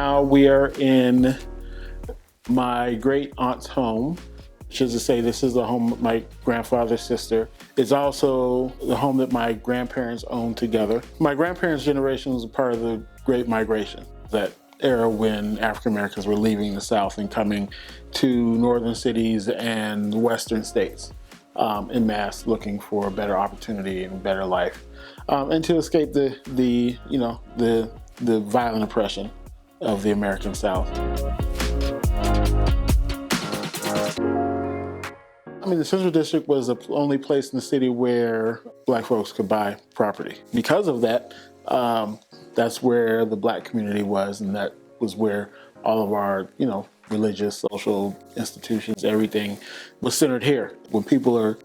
now we are in my great aunt's home, which is to say this is the home of my grandfather's sister. It's also the home that my grandparents owned together. My grandparents' generation was a part of the Great Migration, that era when African Americans were leaving the South and coming to northern cities and western states en masse, looking for a better opportunity and a better life, and to escape the violent oppression of the American South. I mean, the Central District was the only place in the city where Black folks could buy property. Because of that, that's where the Black community was, and that was where all of our, religious, social institutions, everything was centered here. When people are,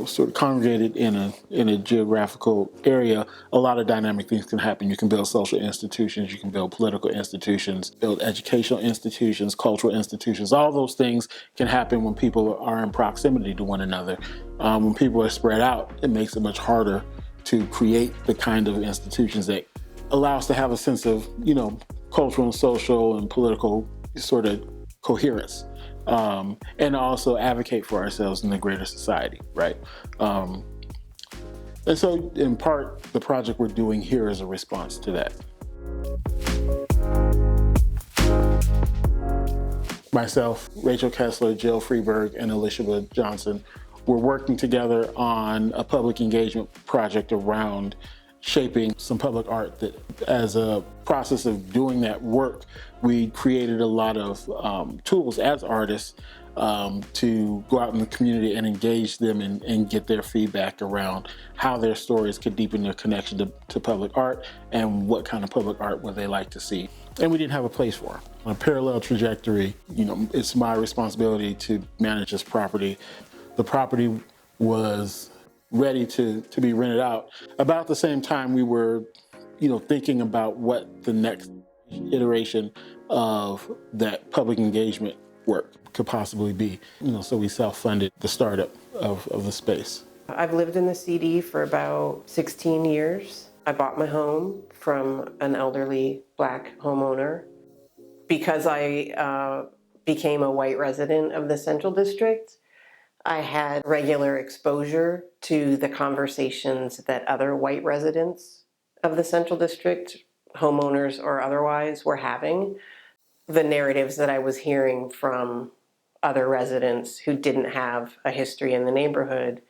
sort of congregated in a geographical area, a lot of dynamic things can happen. You can build social institutions, you can build political institutions, build educational institutions, cultural institutions. All those things can happen when people are in proximity to one another. When people are spread out, it makes it much harder to create the kind of institutions that allow us to have a sense of, cultural and social and political sort of coherence, and also advocate for ourselves in the greater society, right? And so in part, the project we're doing here is a response to that. Myself, Rachel Kessler, Jill Freeberg, and Elishaba Johnson were working together on a public engagement project around shaping some public art. That as a process of doing that work, we created a lot of tools as artists to go out in the community and engage them and get their feedback around how their stories could deepen their connection to public art and what kind of public art would they like to see. And we didn't have a place for them. On a parallel trajectory, it's my responsibility to manage this property. The property was ready to be rented out. About the same time we were, thinking about what the next iteration of that public engagement work could possibly be. So we self-funded the startup of the space. I've lived in the CD for about 16 years. I bought my home from an elderly Black homeowner. Because I became a white resident of the Central District, I had regular exposure to the conversations that other white residents of the Central District, homeowners or otherwise, were having. The narratives that I was hearing from other residents who didn't have a history in the neighborhood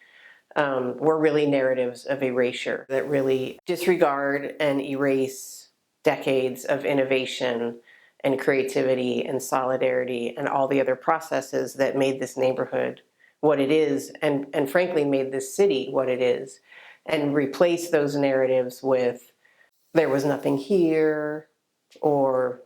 were really narratives of erasure that really disregard and erase decades of innovation and creativity and solidarity and all the other processes that made this neighborhood what it is, and frankly made this city what it is, and replace those narratives with there was nothing here, or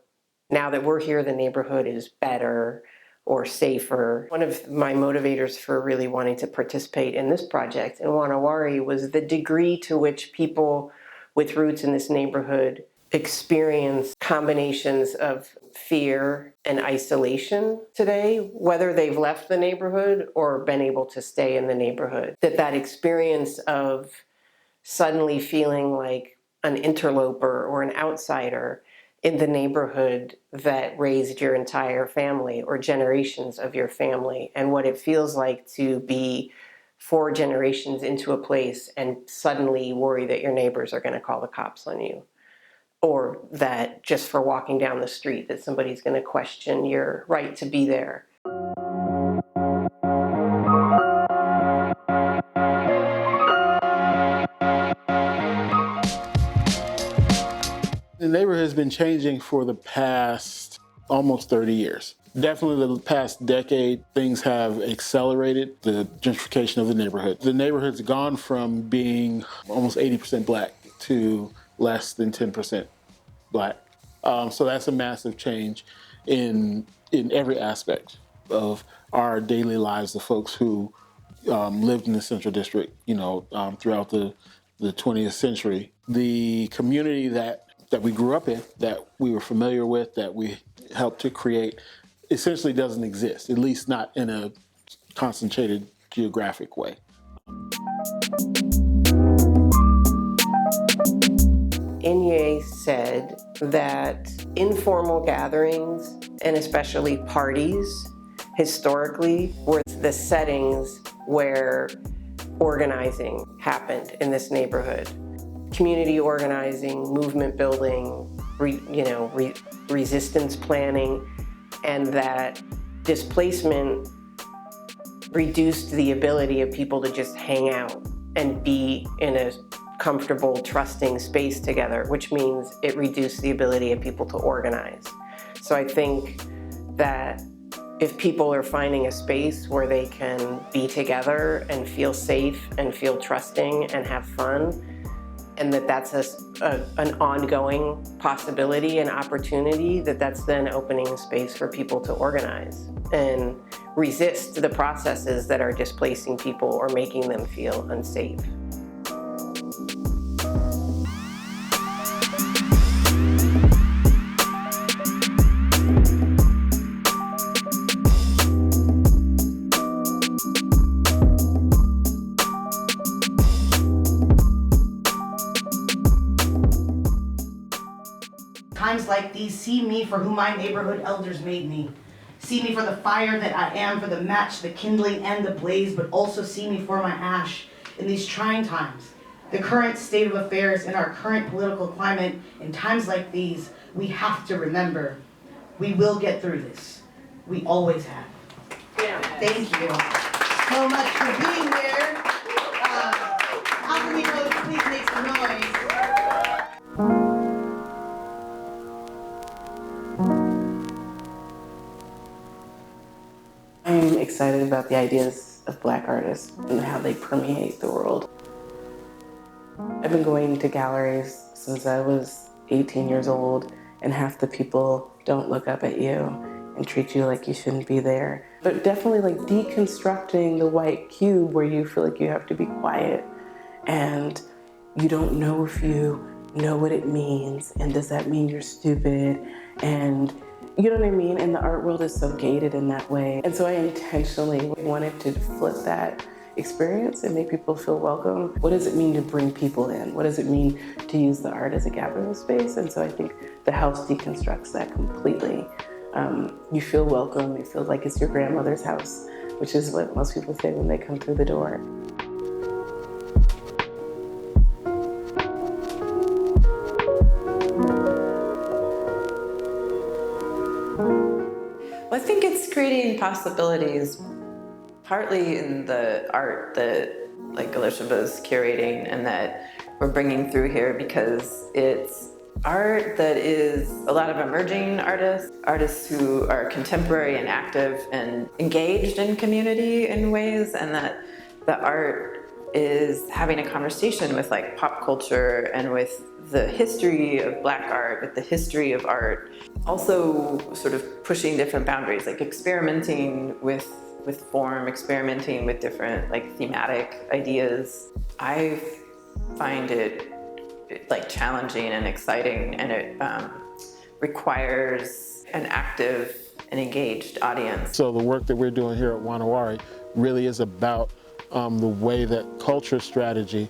now that we're here the neighborhood is better or safer. One of my motivators for really wanting to participate in this project in Wanawari was the degree to which people with roots in this neighborhood experience combinations of fear and isolation today, whether they've left the neighborhood or been able to stay in the neighborhood. That experience of suddenly feeling like an interloper or an outsider in the neighborhood that raised your entire family or generations of your family, and what it feels like to be 4 generations into a place and suddenly worry that your neighbors are going to call the cops on you. Or that just for walking down the street that somebody's going to question your right to be there. The neighborhood has been changing for the past almost 30 years. Definitely the past decade, things have accelerated the gentrification of the neighborhood. The neighborhood's gone from being almost 80% Black to less than 10% Black. So that's a massive change in every aspect of our daily lives, the folks who lived in the Central District, throughout the 20th century. The community that we grew up in, that we were familiar with, that we helped to create, essentially doesn't exist, at least not in a concentrated geographic way. Inye said that informal gatherings, and especially parties, historically were the settings where organizing happened in this neighborhood. Community organizing, movement building, resistance planning, and that displacement reduced the ability of people to just hang out and be in a comfortable, trusting space together, which means it reduced the ability of people to organize. So I think that if people are finding a space where they can be together and feel safe and feel trusting and have fun, and that's an ongoing possibility and opportunity, that's then opening space for people to organize and resist the processes that are displacing people or making them feel unsafe. Times like these, see me for who my neighborhood elders made me. See me for the fire that I am, for the match, the kindling, and the blaze, but also see me for my ash in these trying times. The current state of affairs in our current political climate, in times like these, we have to remember, we will get through this. We always have. Yeah. Thank you so much for being here. Alchemy Coach, please make some noise. I'm excited about the ideas of Black artists and how they permeate the world. I've been going to galleries since I was 18 years old, and half the people don't look up at you and treat you like you shouldn't be there. But definitely like deconstructing the white cube where you feel like you have to be quiet and you don't know if you know what it means, and does that mean you're stupid, and you know what I mean? And the art world is so gated in that way. And so I intentionally wanted to flip that experience and make people feel welcome. What does it mean to bring people in? What does it mean to use the art as a gathering space? And so I think the house deconstructs that completely. You feel welcome, you feel like it's your grandmother's house, which is what most people say when they come through the door. Well, I think it's creating possibilities, partly in the art that like Elishaba's curating and that we're bringing through here, because it's art that is a lot of emerging artists who are contemporary and active and engaged in community in ways, and that the art is having a conversation with like pop culture and with the history of Black art, with the history of art. Also sort of pushing different boundaries, like experimenting with form, experimenting with different like thematic ideas. I find it like challenging and exciting, and it requires an active and engaged audience. So the work that we're doing here at Wanawari really is about the way that culture strategy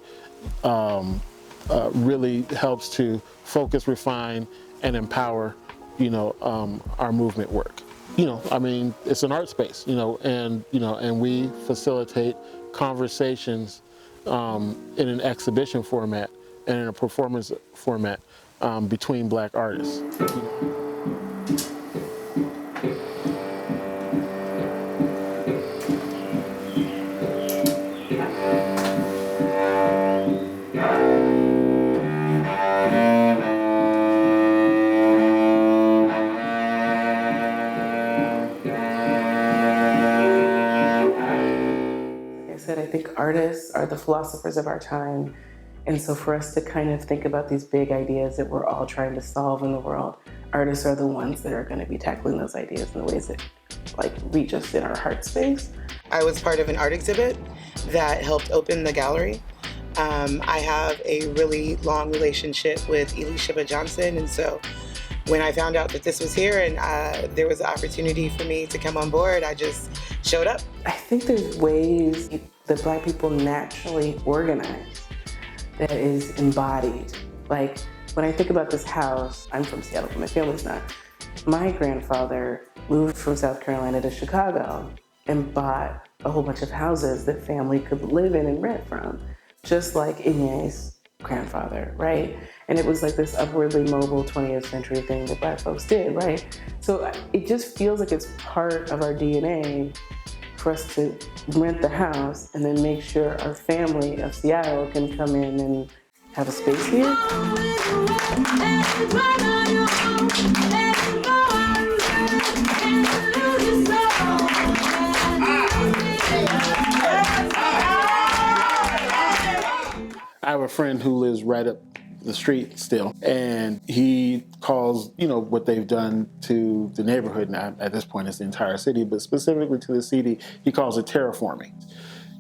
really helps to focus, refine, and empower, our movement work. I mean, it's an art space, and we facilitate conversations in an exhibition format and in a performance format between Black artists. I think artists are the philosophers of our time. And so for us to kind of think about these big ideas that we're all trying to solve in the world, artists are the ones that are going to be tackling those ideas in the ways that like reach us in our heart space. I was part of an art exhibit that helped open the gallery. I have a really long relationship with Elishaba Johnson, and so when I found out that this was here and there was an opportunity for me to come on board, I just showed up. I think there's ways that Black people naturally organize that is embodied. Like When I think about this house, I'm from Seattle, but my family's not. My grandfather moved from South Carolina to Chicago and bought a whole bunch of houses that family could live in and rent from, just like Inye's grandfather, right? And it was like this upwardly mobile 20th century thing that Black folks did, right? So it just feels like it's part of our DNA for us to rent the house and then make sure our family of Seattle can come in and have a space here. I have a friend who lives right up the street still, and he calls, what they've done to the neighborhood, now at this point it's the entire city, but specifically to the city, he calls it terraforming.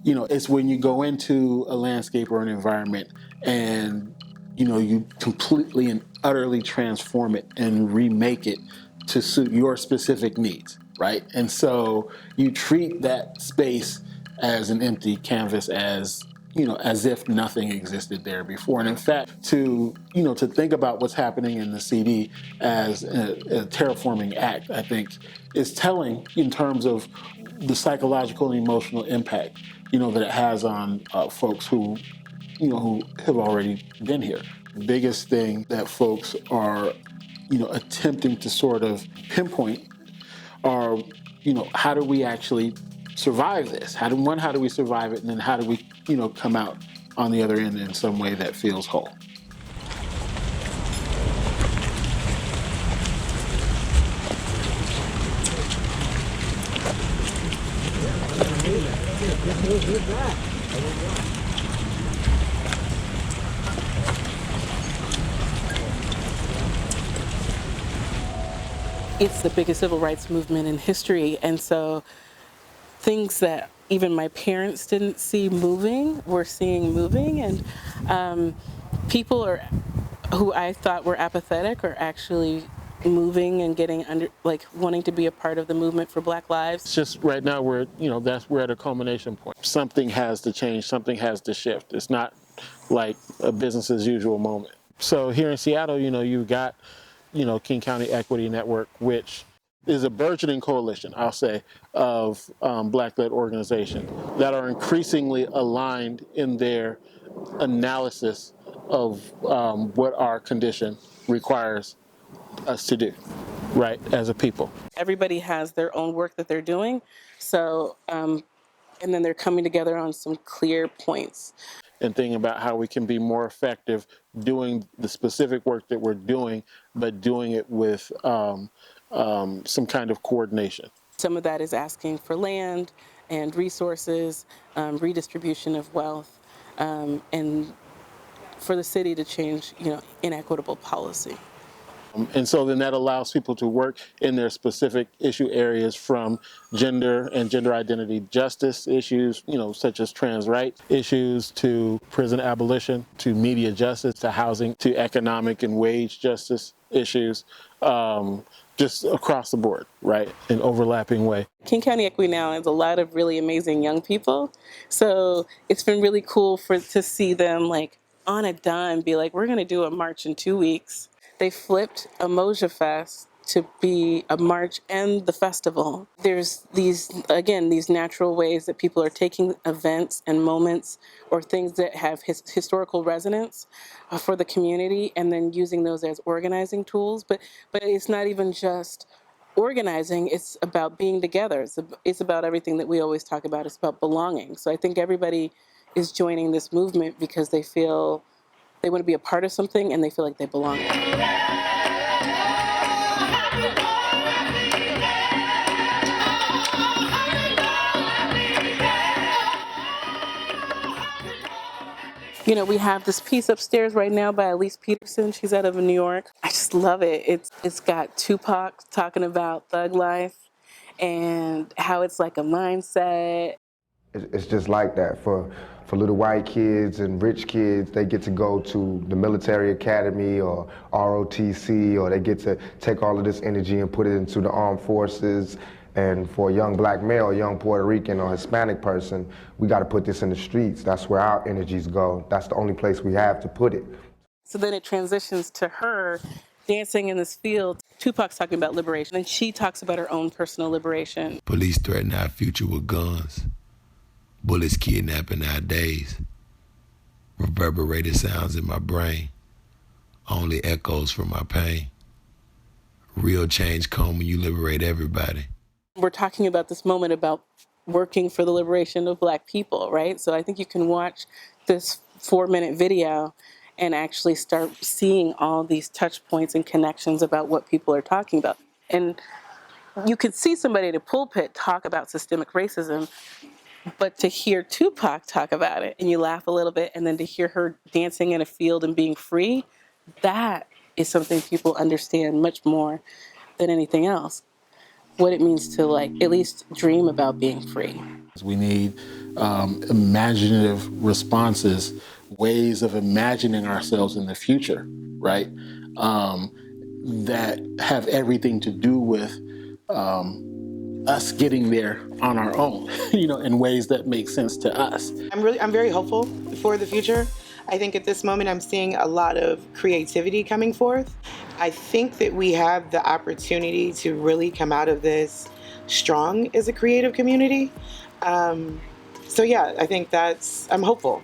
It's when you go into a landscape or an environment and, you completely and utterly transform it and remake it to suit your specific needs, right? And so you treat that space as an empty canvas, as if nothing existed there before. And in fact, to think about what's happening in the CD as a terraforming act, I think is telling in terms of the psychological and emotional impact, that it has on folks who have already been here. The biggest thing that folks are, attempting to sort of pinpoint are, how do we actually survive this? How do we survive it? And then how do we, come out on the other end in some way that feels whole? It's the biggest civil rights movement in history, and so things that even my parents didn't see moving, we're seeing moving, and people who I thought were apathetic are actually moving and getting wanting to be a part of the movement for Black lives. It's just right now we're at a culmination point. Something has to change, something has to shift. It's not like a business as usual moment. So here in Seattle, you've got, King County Equity Network, which is a burgeoning coalition, I'll say, of Black-led organizations that are increasingly aligned in their analysis of what our condition requires us to do, right, as a people. Everybody has their own work that they're doing, so, and then they're coming together on some clear points. And thinking about how we can be more effective doing the specific work that we're doing, but doing it with some kind of coordination. Some of that is asking for land and resources, redistribution of wealth, and for the city to change, inequitable policy. And so then that allows people to work in their specific issue areas, from gender and gender identity justice issues, such as trans rights issues, to prison abolition, to media justice, to housing, to economic and wage justice issues, just across the board, right, in overlapping way. King County Equity now has a lot of really amazing young people. So it's been really cool to see them on a dime be like, we're going to do a march in 2 weeks. They flipped Umoja Fest to be a march and the festival. There's these natural ways that people are taking events and moments or things that have historical resonance for the community and then using those as organizing tools. But it's not even just organizing, it's about being together. It's about everything that we always talk about. It's about belonging. So I think everybody is joining this movement because they feel they want to be a part of something and they feel like they belong. We have this piece upstairs right now by Elise Peterson. She's out of New York. I just love it. It's got Tupac talking about thug life and how it's like a mindset. It's just like that for little white kids and rich kids. They get to go to the military academy or ROTC, or they get to take all of this energy and put it into the armed forces. And for a young black male, young Puerto Rican or Hispanic person, we got to put this in the streets. That's where our energies go. That's the only place we have to put it. So then it transitions to her dancing in this field. Tupac's talking about liberation, and she talks about her own personal liberation. Police threaten our future with guns. Bullets kidnapping our days. Reverberated sounds in my brain. Only echoes from my pain. Real change come when you liberate everybody. We're talking about this moment about working for the liberation of Black people, right? So I think you can watch this 4-minute video and actually start seeing all these touch points and connections about what people are talking about. And you could see somebody at a pulpit talk about systemic racism, but to hear Tupac talk about it and you laugh a little bit, and then to hear her dancing in a field and being free, that is something people understand much more than anything else. What it means to at least dream about being free. We need imaginative responses, ways of imagining ourselves in the future, right? That have everything to do with us getting there on our own, in ways that make sense to us. I'm very hopeful for the future. I think at this moment I'm seeing a lot of creativity coming forth. I think that we have the opportunity to really come out of this strong as a creative community. So yeah, I think I'm hopeful.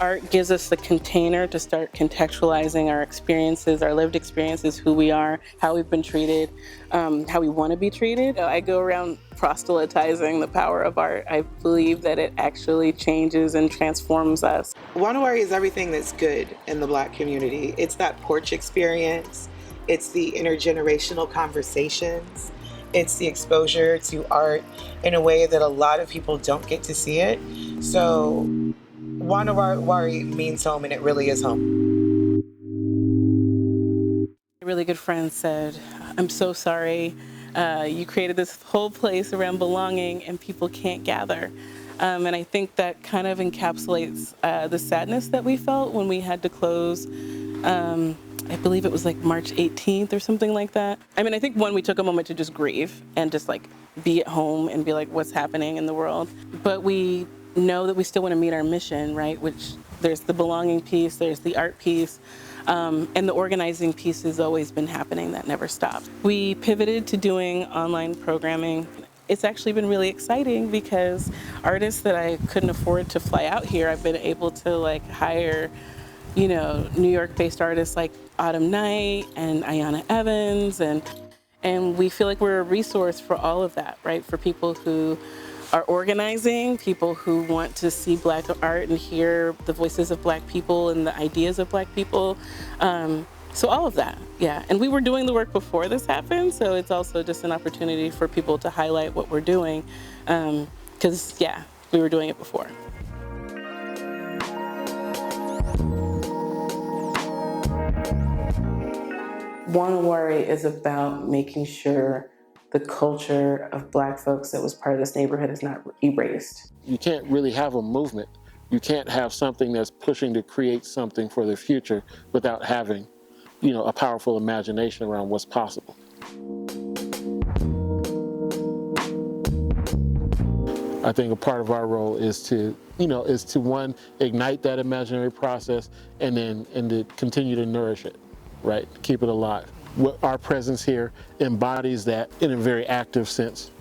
Art gives us the container to start contextualizing our experiences, our lived experiences, who we are, how we've been treated, how we want to be treated. I go around proselytizing the power of art. I believe that it actually changes and transforms us. Wanawari is everything that's good in the Black community. It's that porch experience. It's the intergenerational conversations. It's the exposure to art in a way that a lot of people don't get to see it. So Wanawari means home, and it really is home. A really good friend said, "I'm so sorry. You created this whole place around belonging and people can't gather." And I think that kind of encapsulates the sadness that we felt when we had to close. I believe it was March 18th or something like that. I mean, I think we took a moment to just grieve and just be at home and be what's happening in the world. But we know that we still want to meet our mission, right? Which there's the belonging piece, there's the art piece, and the organizing piece has always been happening. That never stopped. We pivoted to doing online programming. It's actually been really exciting because artists that I couldn't afford to fly out here, I've been able to hire, New York-based artists like Autumn Night and Ayana Evans, and we feel like we're a resource for all of that, right? For people who are organizing, people who want to see Black art and hear the voices of Black people and the ideas of Black people. So all of that, yeah. And we were doing the work before this happened, so it's also just an opportunity for people to highlight what we're doing, because, yeah, we were doing it before. Wanawari is about making sure the culture of Black folks that was part of this neighborhood is not erased. You can't really have a movement. You can't have something that's pushing to create something for the future without having, a powerful imagination around what's possible. I think a part of our role is to one, ignite that imaginary process and to continue to nourish it, right? Keep it alive. Our presence here embodies that in a very active sense.